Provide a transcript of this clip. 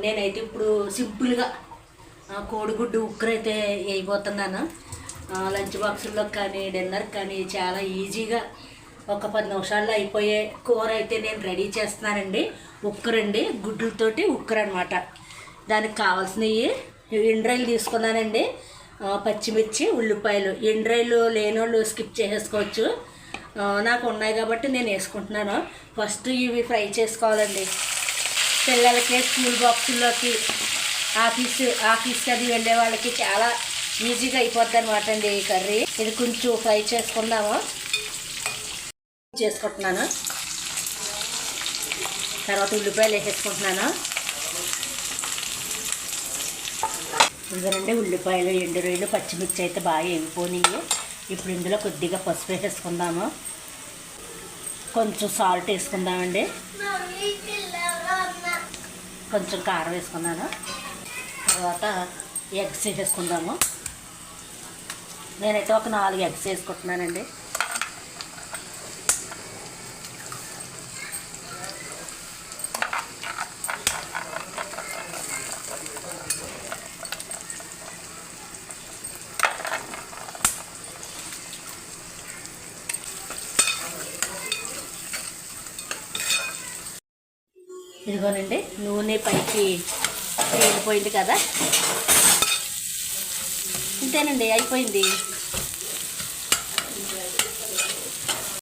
నేనైతే ఇప్పుడు సింపుల్గా కోడిగుడ్డు ఉక్కరైతే వేయబోతున్నాను. లంచ్ బాక్సుల్లో కానీ డిన్నర్ కానీ చాలా ఈజీగా ఒక 10 నిమిషాల్లో అయిపోయే కూర అయితే నేను రెడీ చేస్తున్నానండి. ఉక్కరండి, గుడ్లతోటి ఉక్కరు అనమాట. దానికి కావాల్సినవి ఎండ్రాయిలు తీసుకున్నానండి, పచ్చిమిర్చి, ఉల్లిపాయలు. ఎండ్రాయిలు లేని వాళ్ళు స్కిప్ చేసేసుకోవచ్చు, నాకు ఉన్నాయి కాబట్టి నేను వేసుకుంటున్నాను. ఫస్ట్ ఇవి ఫ్రై చేసుకోవాలండి. పిల్లలకి స్కూల్ బాక్సుల్లోకి ఆఫీస్కి అది వెళ్ళే వాళ్ళకి చాలా ఈజీగా అయిపోద్ది అనమాట అండి ఈ కర్రీ. ఇది కొంచెం ఫ్రై చేసుకుందాము. చేసుకుంటున్నాను. తర్వాత ఉల్లిపాయలు వేసేసుకుంటున్నాను. ఇదిగోనండి ఉల్లిపాయలు, ఎండు రొయ్యలు, పచ్చిమిర్చి అయితే బాగా వేగిపోయినాయి. ఇప్పుడు ఇందులో కొద్దిగా పసుపు వేసేసుకుందాము, కొంచెం సాల్ట్ వేసుకుందామండి, కొంచెం కారం వేసుకున్నాను. తర్వాత ఎగ్స్ వేసేసుకుందాము. నేనైతే ఒక 4 ఎగ్స్ వేసుకుంటున్నానండి. ఇదిగోనండి నూనె పైకి వేగిపోయింది కదా, ఇంతేనండి అయిపోయింది.